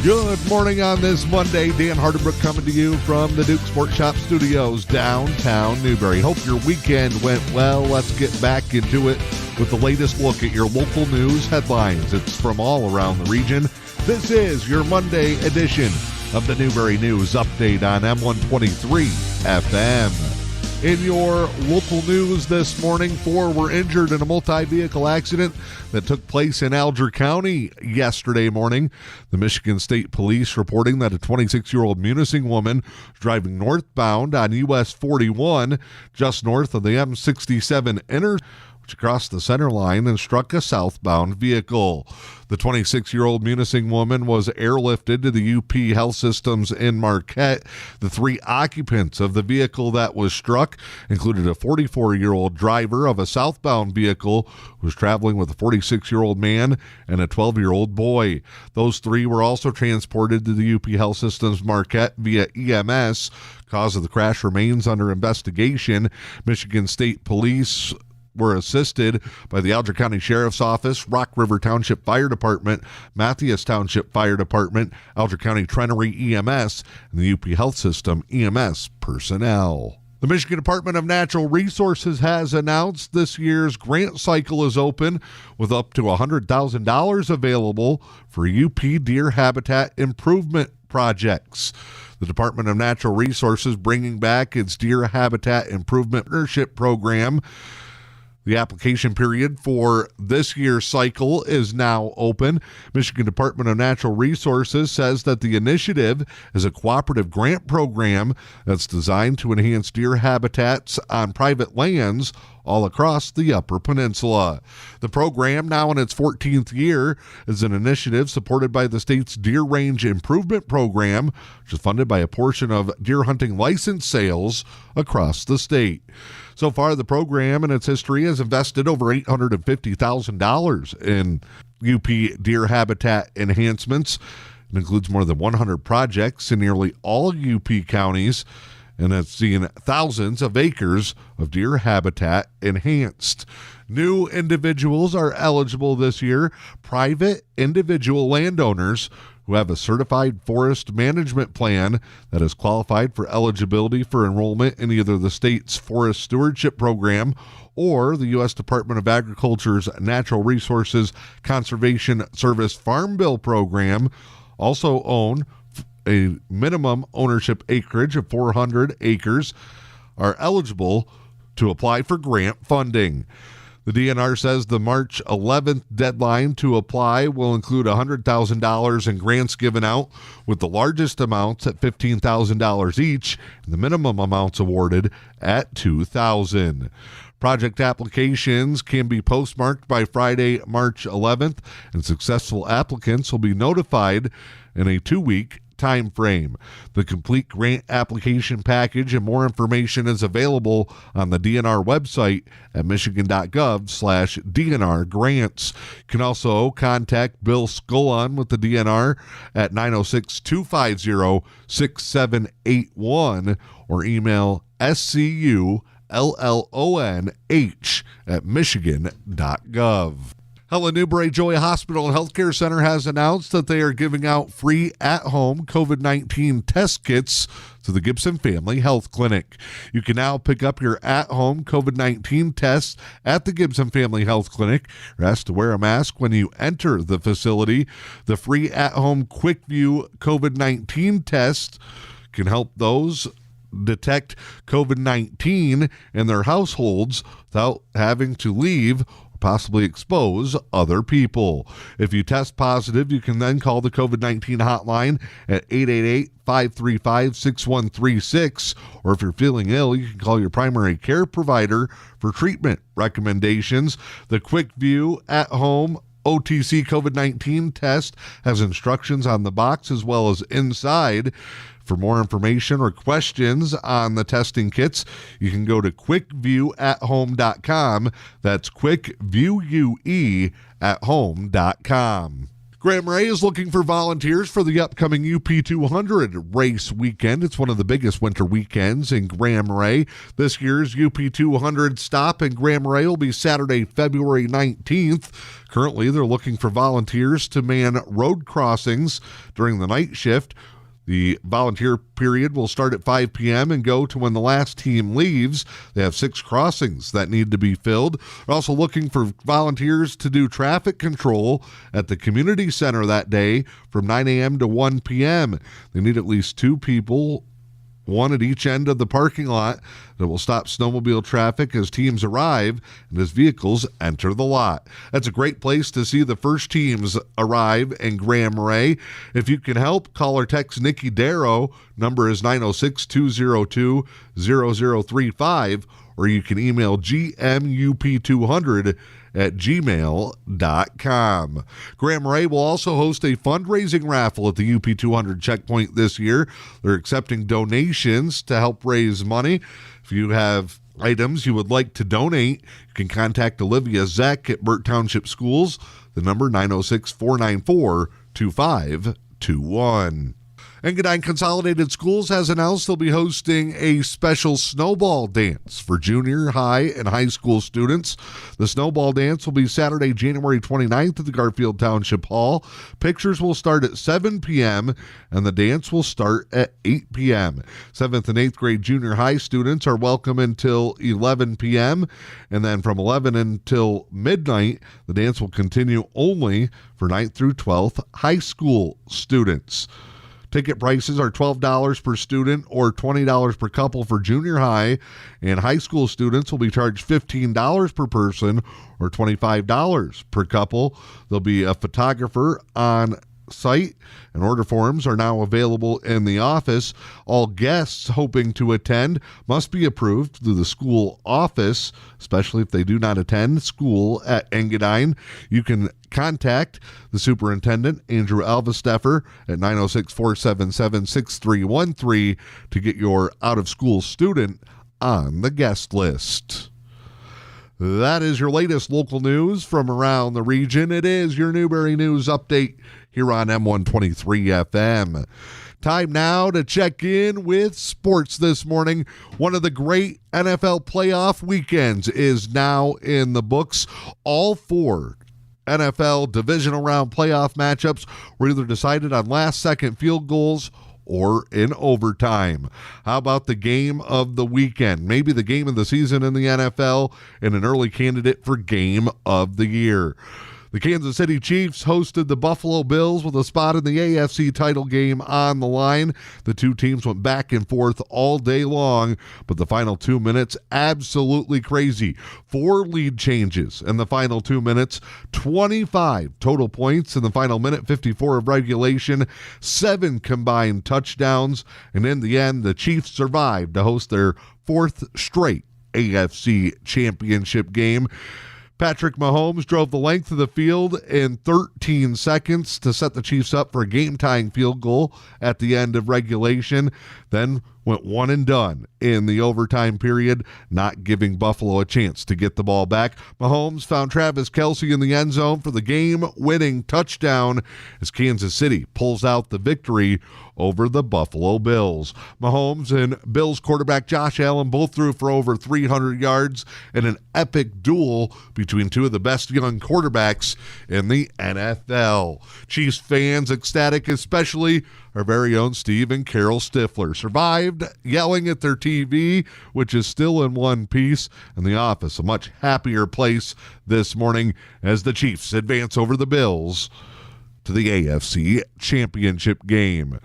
Good morning on this Monday. Dan Hardenbrook coming to you from the Duke Sports Shop Studios, downtown Newberry. Hope your weekend went well. Let's get back into it with the latest look at your local news headlines. It's from all around the region. This is your Monday edition of the Newberry News Update on M123 FM. In your local news this morning, 4 were injured in a multi-vehicle accident that took place in Alger County yesterday morning. The Michigan State Police reporting that a 26-year-old Munising woman was driving northbound on US 41 just north of the M67 intersection, which crossed the center line and struck a southbound vehicle. The 26-year-old Munising woman was airlifted to the UP Health Systems in Marquette. The 3 occupants of the vehicle that was struck included a 44-year-old driver of a southbound vehicle who was traveling with a 46-year-old man and a 12-year-old boy. Those 3 were also transported to the UP Health Systems Marquette via EMS. Cause of the crash remains under investigation. Michigan State Police were assisted by the Alger County Sheriff's Office, Rock River Township Fire Department, Matthias Township Fire Department, Alger County Trenery EMS, and the UP Health System EMS personnel. The Michigan Department of Natural Resources has announced this year's grant cycle is open with up to $100,000 available for UP deer habitat improvement projects. The Department of Natural Resources bringing back its Deer Habitat Improvement Partnership Program. The application period for this year's cycle is now open. Michigan Department of Natural Resources says that the initiative is a cooperative grant program that's designed to enhance deer habitats on private lands all across the Upper Peninsula. The program, now in its 14th year, is an initiative supported by the state's Deer Range Improvement Program, which is funded by a portion of deer hunting license sales across the state. So far, the program in its history has invested over $850,000 in UP deer habitat enhancements. It includes more than 100 projects in nearly all UP counties, and has seen thousands of acres of deer habitat enhanced. New individuals are eligible this year. Private individual landowners who have a certified forest management plan that is qualified for eligibility for enrollment in either the state's forest stewardship program or the U.S. Department of Agriculture's Natural Resources Conservation Service Farm Bill program also own a minimum ownership acreage of 400 acres, are eligible to apply for grant funding. The DNR says the March 11th deadline to apply will include $100,000 in grants given out, with the largest amounts at $15,000 each and the minimum amounts awarded at $2,000. Project applications can be postmarked by Friday, March 11th, and successful applicants will be notified in a 2-week time frame. The complete grant application package and more information is available on the DNR website at michigan.gov/DNR grants. You can also contact Bill Scullon with the DNR at 906-250-6781 or email scullonh@michigan.gov. Helen Newberry Joy Hospital and Healthcare Center has announced that they are giving out free at-home COVID-19 test kits to the Gibson Family Health Clinic. You can now pick up your at-home COVID-19 tests at the Gibson Family Health Clinic. You're asked to wear a mask when you enter the facility. The free at-home QuickView COVID-19 test can help those detect COVID-19 in their households without having to leave, possibly expose other people. If you test positive, you can then call the COVID-19 hotline at 888-535-6136, or if you're feeling ill, you can call your primary care provider for treatment recommendations. The QuickView at-home OTC COVID-19 test has instructions on the box as well as inside. For more information or questions on the testing kits, you can go to quickviewathome.com. That's quickviewue@home.com. Grand Marais is looking for volunteers for the upcoming UP 200 race weekend. It's one of the biggest winter weekends in Grand Marais. This year's UP 200 stop in Grand Marais will be Saturday, February 19th. Currently, they're looking for volunteers to man road crossings during the night shift. The volunteer period will start at 5 p.m. and go to when the last team leaves. They have 6 crossings that need to be filled. They're also looking for volunteers to do traffic control at the community center that day from 9 a.m. to 1 p.m. They need at least 2 people, one at each end of the parking lot, that will stop snowmobile traffic as teams arrive and as vehicles enter the lot. That's a great place to see the first teams arrive in Grand Marais. If you can help, call or text Nikki Darrow. Number is 906-202-0035, or you can email gmup200 at gmail.com. Grand Marais will also host a fundraising raffle at the UP 200 checkpoint this year. They're accepting donations to help raise money. If you have items you would like to donate, you can contact Olivia Zeck at Burt Township Schools. The number 906-494-2521. Engadine Consolidated Schools has announced they'll be hosting a special snowball dance for junior high and high school students. The snowball dance will be Saturday, January 29th at the Garfield Township Hall. Pictures will start at 7 p.m. and the dance will start at 8 p.m. 7th and 8th grade junior high students are welcome until 11 p.m. and then from 11 until midnight, the dance will continue only for 9th through 12th high school students. Ticket prices are $12 per student or $20 per couple for junior high, and high school students will be charged $15 per person or $25 per couple. There'll be a photographer on site, and order forms are now available in the office. All guests hoping to attend must be approved through the school office, especially if they do not attend school at Engadine. You can contact the superintendent, Andrew Alvesteffer, at 906-477-6313 to get your out-of-school student on the guest list. That is your latest local news from around the region. It is your Newberry News Update here on M123 FM. Time now to check in with sports this morning. One of the great NFL playoff weekends is now in the books. All 4 NFL divisional round playoff matchups were either decided on last-second field goals or in overtime. How about the game of the weekend? Maybe the game of the season in the NFL and an early candidate for game of the year. The Kansas City Chiefs hosted the Buffalo Bills with a spot in the AFC title game on the line. The two teams went back and forth all day long, but the final 2 minutes, absolutely crazy. 4 lead changes in the final 2 minutes, 25 total points in the final minute, 54 of regulation, 7 combined touchdowns, and in the end, the Chiefs survived to host their 4th straight AFC championship game. Patrick Mahomes drove the length of the field in 13 seconds to set the Chiefs up for a game-tying field goal at the end of regulation, then went one and done in the overtime period, not giving Buffalo a chance to get the ball back. Mahomes found Travis Kelce in the end zone for the game-winning touchdown as Kansas City pulls out the victory over the Buffalo Bills. Mahomes and Bills quarterback Josh Allen both threw for over 300 yards in an epic duel between two of the best young quarterbacks in the NFL. Chiefs fans ecstatic, especially our very own Steve and Carol Stifler, survived yelling at their TV, which is still in one piece, and the office a much happier place this morning as the Chiefs advance over the Bills to the AFC Championship game.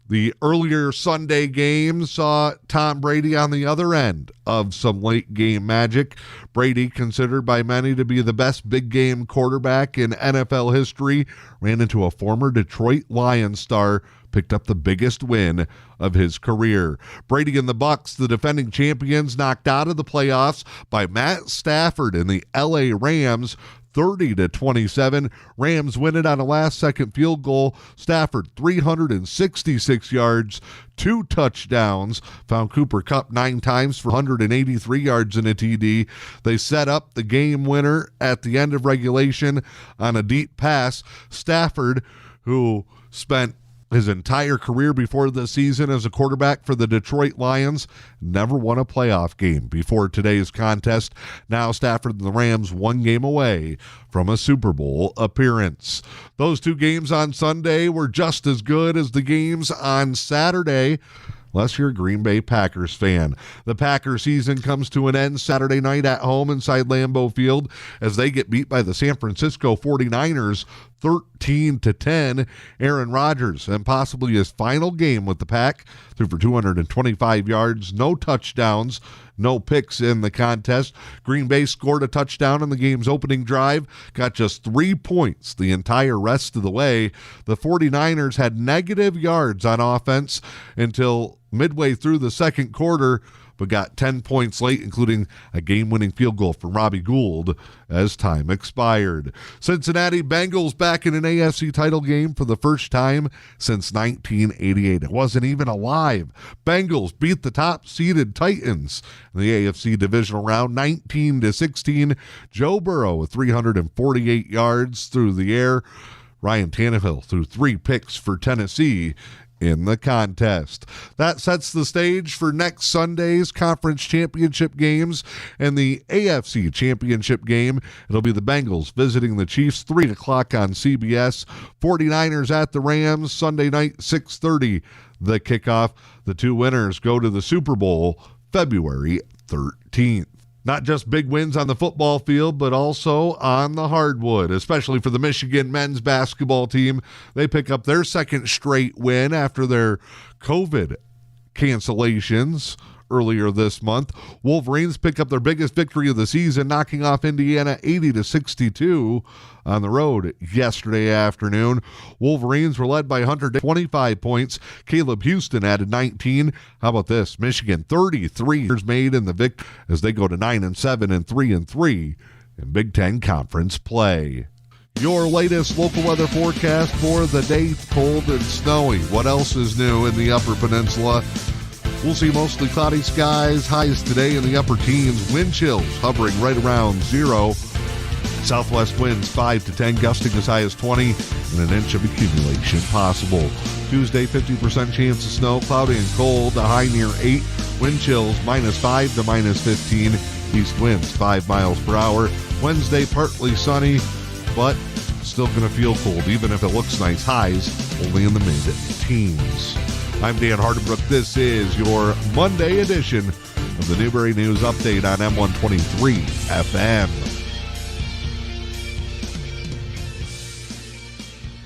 The earlier Sunday game saw Tom Brady on the other end of some late game magic. Brady, considered by many to be the best big game quarterback in NFL history, ran into a former Detroit Lions star, picked up the biggest win of his career. Brady and the Bucs, the defending champions, knocked out of the playoffs by Matt Stafford and the LA Rams 30-27. Rams win it on a last-second field goal. Stafford, 366 yards, 2 touchdowns. Found Cooper Kupp 9 times for 183 yards and a TD. They set up the game winner at the end of regulation on a deep pass. Stafford, who spent his entire career before the season as a quarterback for the Detroit Lions, never won a playoff game before today's contest. Now Stafford and the Rams 1 game away from a Super Bowl appearance. Those 2 games on Sunday were just as good as the games on Saturday, unless you're a Green Bay Packers fan. The Packers season comes to an end Saturday night at home inside Lambeau Field as they get beat by the San Francisco 49ers 13-10. Aaron Rodgers, and possibly his final game with the Pack, threw for 225 yards, no touchdowns, no picks in the contest. Green Bay scored a touchdown in the game's opening drive, got just 3 points the entire rest of the way. The 49ers had negative yards on offense until midway through the second quarter, but got 10 points late, including a game-winning field goal from Robbie Gould as time expired. Cincinnati Bengals back in an AFC title game for the first time since 1988. It wasn't even alive. Bengals beat the top-seeded Titans in the AFC divisional round 19-16. Joe Burrow with 348 yards through the air. Ryan Tannehill threw 3 picks for Tennessee in the contest. That sets the stage for next Sunday's conference championship games and the AFC championship game. It'll be the Bengals visiting the Chiefs, 3 o'clock on CBS. 49ers at the Rams, Sunday night, 6:30, the kickoff. The 2 winners go to the Super Bowl February 13th. Not just big wins on the football field, but also on the hardwood, especially for the Michigan men's basketball team. They pick up their second straight win after their COVID cancellations earlier this month. Wolverines pick up their biggest victory of the season, knocking off Indiana 80-62 on the road yesterday afternoon. Wolverines were led by Hunter, 25 points. Caleb Houston added 19. How about this? Michigan 33 years made in the victory as they go to 9-7 and 3-3 in Big Ten Conference play. Your latest local weather forecast for the day: cold and snowy. What else is new in the Upper Peninsula? We'll see mostly cloudy skies, highs today in the upper teens, wind chills hovering right around 0. Southwest winds 5 to 10, gusting as high as 20, and an inch of accumulation possible. Tuesday, 50% chance of snow, cloudy and cold, a high near 8, wind chills -5 to -15, east winds 5 miles per hour. Wednesday, partly sunny, but still going to feel cold, even if it looks nice. Highs only in the mid-teens. I'm Dan Hardenbrook. This is your Monday edition of the Newberry News Update on M123 FM.